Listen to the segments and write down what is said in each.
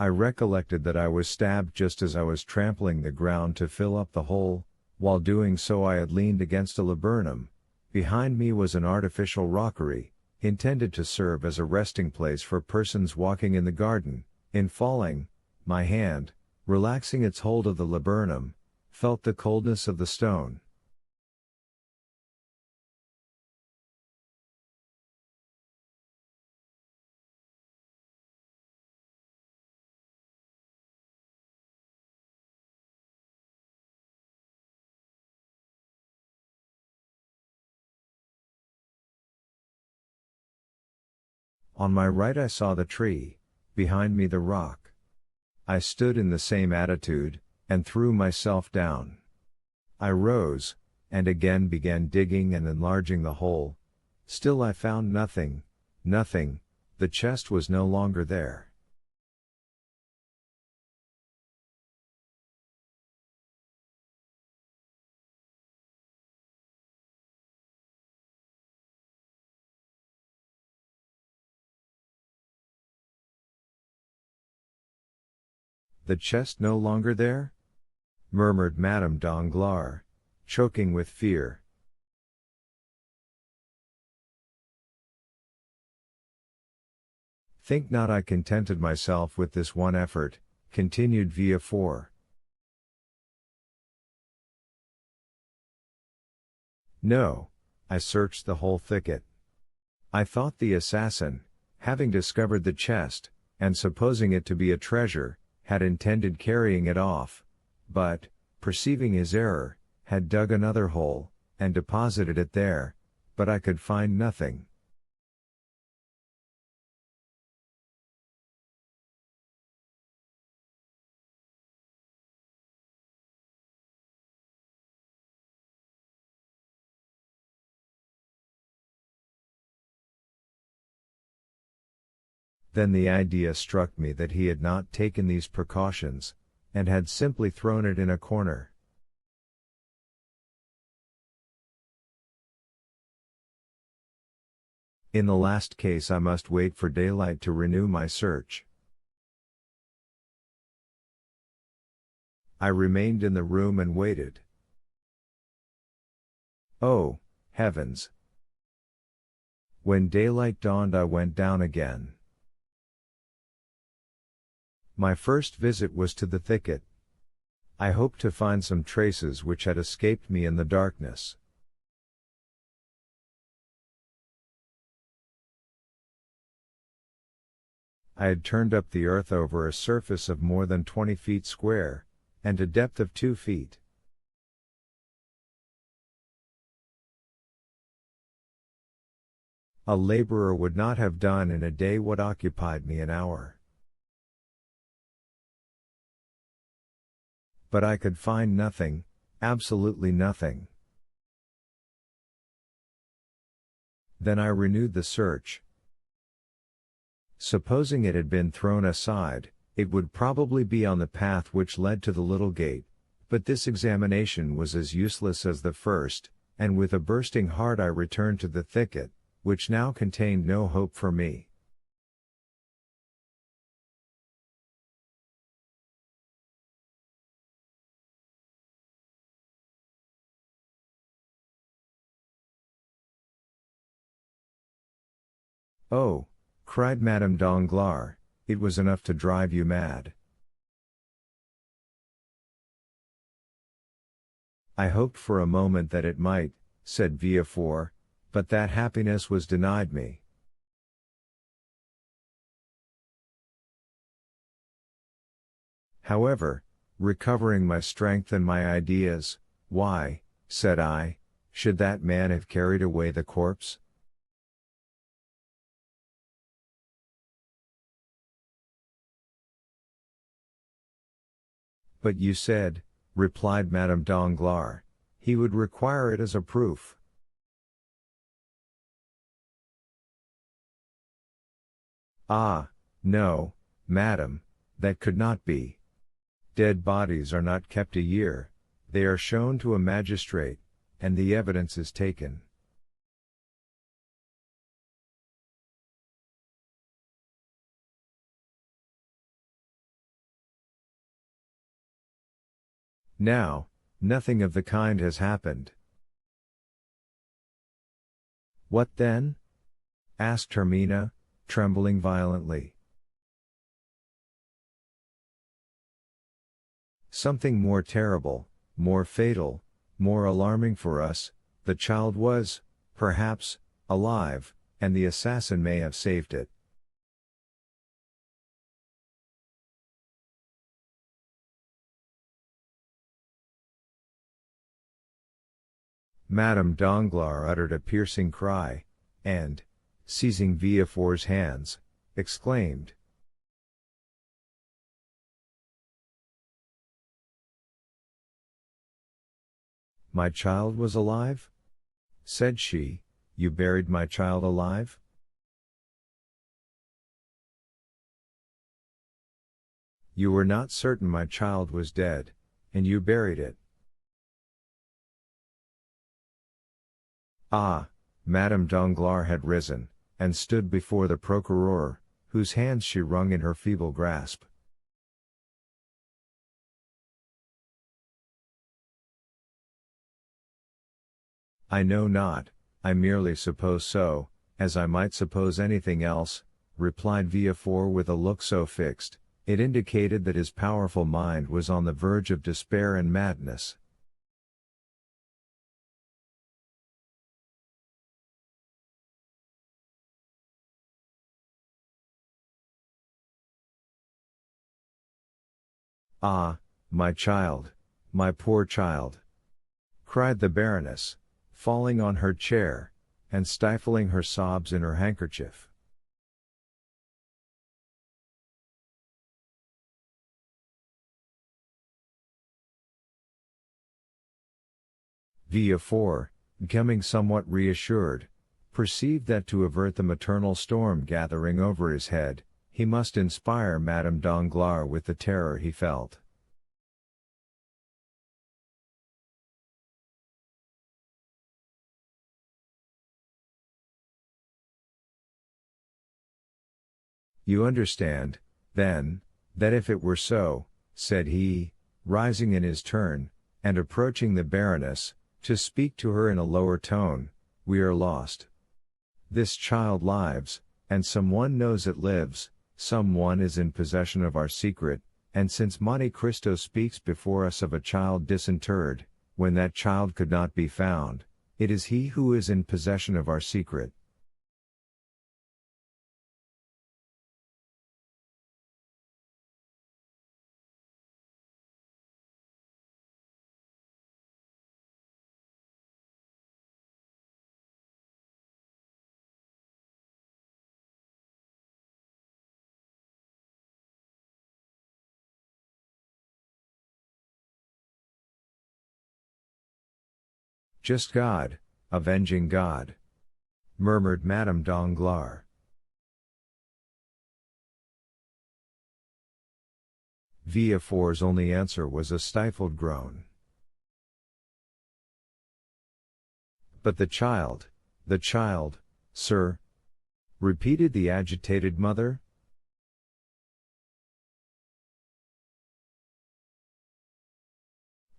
I recollected that I was stabbed just as I was trampling the ground to fill up the hole. While doing so I had leaned against a laburnum. Behind me was an artificial rockery, intended to serve as a resting place for persons walking in the garden. In falling, my hand, relaxing its hold of the laburnum, felt the coldness of the stone. On my right I saw the tree, behind me the rock. I stood in the same attitude, and threw myself down. I rose, and again began digging and enlarging the hole. Still I found nothing, nothing. The chest was no longer there. The chest no longer there? Murmured Madame Danglars, choking with fear. Think not I contented myself with this one effort, continued Villefort. No, I searched the whole thicket. I thought the assassin, having discovered the chest, and supposing it to be a treasure, had intended carrying it off, but, perceiving his error, had dug another hole, and deposited it there, but I could find nothing. Then the idea struck me that he had not taken these precautions, and had simply thrown it in a corner. In the last case I must wait for daylight to renew my search. I remained in the room and waited. Oh, heavens! When daylight dawned I went down again. My first visit was to the thicket. I hoped to find some traces which had escaped me in the darkness. I had turned up the earth over a surface of more than 20 feet square, and a depth of 2 feet. A laborer would not have done in a day what occupied me an hour. But I could find nothing, absolutely nothing. Then I renewed the search. Supposing it had been thrown aside, it would probably be on the path which led to the little gate, but this examination was as useless as the first, and with a bursting heart I returned to the thicket, which now contained no hope for me. Oh, cried Madame Danglars, it was enough to drive you mad. I hoped for a moment that it might, said Villefort, but that happiness was denied me. However, recovering my strength and my ideas, why, said I, should that man have carried away the corpse? But you said, replied Madame Danglars, he would require it as a proof. Ah, no, madam, that could not be. Dead bodies are not kept a year, they are shown to a magistrate, and the evidence is taken. Now, nothing of the kind has happened. What then? Asked Hermina, trembling violently. Something more terrible, more fatal, more alarming for us. The child was, perhaps, alive, and the assassin may have saved it. Madame Danglars uttered a piercing cry, and, seizing Villefort's hands, exclaimed, "My child was alive?" said she. "You buried my child alive?" "You were not certain my child was dead, and you buried it." Ah! Madame Danglars had risen, and stood before the procureur, whose hands she wrung in her feeble grasp. "I know not, I merely suppose so, as I might suppose anything else," replied Villefort with a look so fixed, it indicated that his powerful mind was on the verge of despair and madness. "Ah, my child, my poor child!" cried the Baroness, falling on her chair, and stifling her sobs in her handkerchief. Villefort, becoming somewhat reassured, perceived that to avert the maternal storm gathering over his head, he must inspire Madame Danglars with the terror he felt. "You understand, then, that if it were so," said he, rising in his turn, and approaching the Baroness, to speak to her in a lower tone, "we are lost. This child lives, and some one knows it lives, some one is in possession of our secret, and since Monte Cristo speaks before us of a child disinterred, when that child could not be found, it is he who is in possession of our secret." "Just God, avenging God," murmured Madame Danglars. Villefort's only answer was a stifled groan. "But the child, sir?" repeated the agitated mother.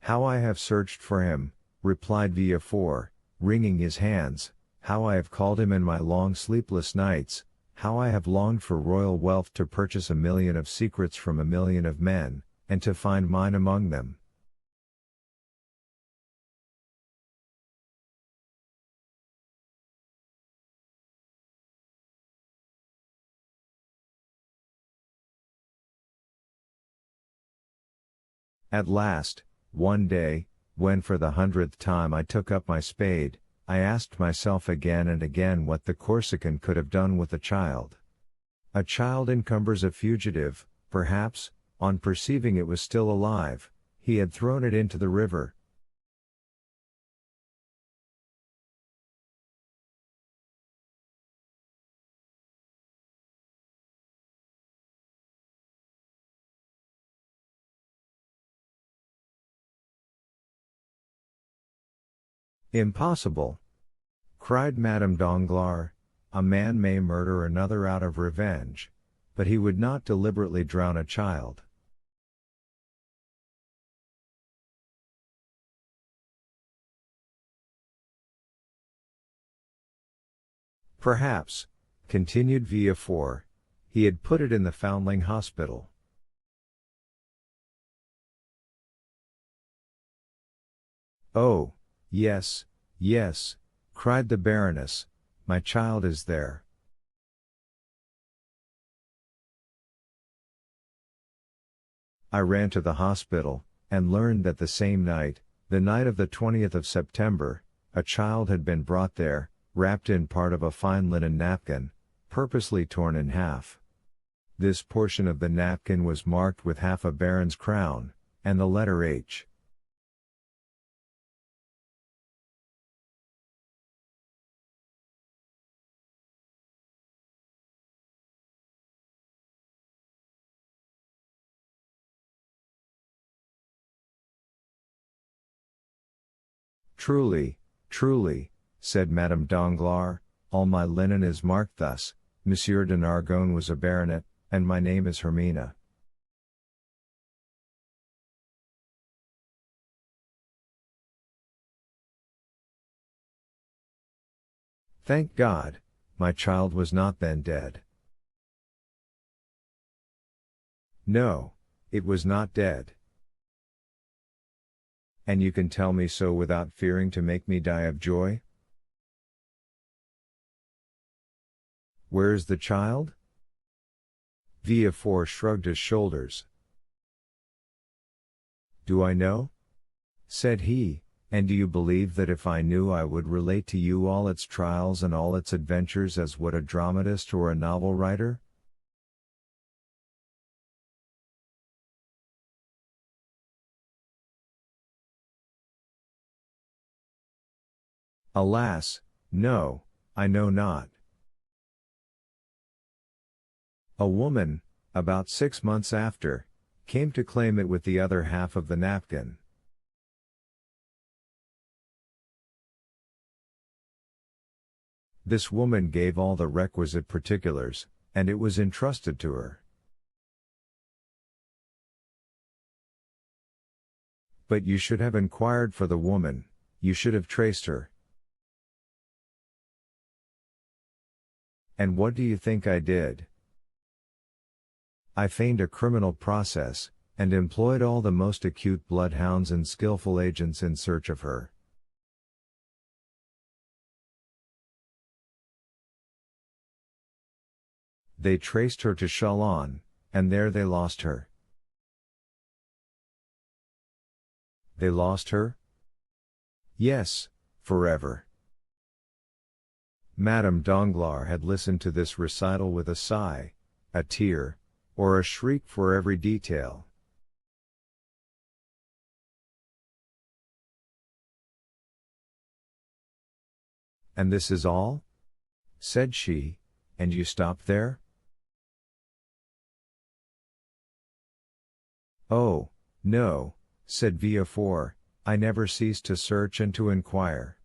"How I have searched for him," replied Villefort, wringing his hands, "how I have called him in my long sleepless nights, how I have longed for royal wealth to purchase 1,000,000 of secrets from 1,000,000 of men, and to find mine among them." At last, one day, when for the 100th time I took up my spade, I asked myself again and again what the Corsican could have done with a child. A child encumbers a fugitive, perhaps, on perceiving it was still alive, he had thrown it into the river. "Impossible!" cried Madame Danglars. "A man may murder another out of revenge, but he would not deliberately drown a child." Perhaps, continued Villefort, he had put it in the Foundling Hospital. Oh, yes, yes, cried the Baroness, my child is there. I ran to the hospital, and learned that the same night, the night of the 20th of September, a child had been brought there, wrapped in part of a fine linen napkin, purposely torn in half. This portion of the napkin was marked with half a baron's crown, and the letter H. Truly, truly, said Madame Danglars, all my linen is marked thus, Monsieur de Nargonne was a baronet, and my name is Hermina. Thank God, my child was not then dead. No, it was not dead. And you can tell me so without fearing to make me die of joy? Where is the child? Villefort shrugged his shoulders. Do I know? Said he, and do you believe that if I knew I would relate to you all its trials and all its adventures as would a dramatist or a novel writer? Alas, no, I know not. A woman, about 6 months after, came to claim it with the other half of the napkin. This woman gave all the requisite particulars, and it was entrusted to her. But you should have inquired for the woman, you should have traced her. And what do you think I did? I feigned a criminal process, and employed all the most acute bloodhounds and skillful agents in search of her. They traced her to Chalon, and there they lost her. They lost her? Yes, forever. Madame Danglars had listened to this recital with a sigh, a tear, or a shriek for every detail. And this is all? Said she, and you stopped there? Oh, no, said Villefort, I never ceased to search and to inquire.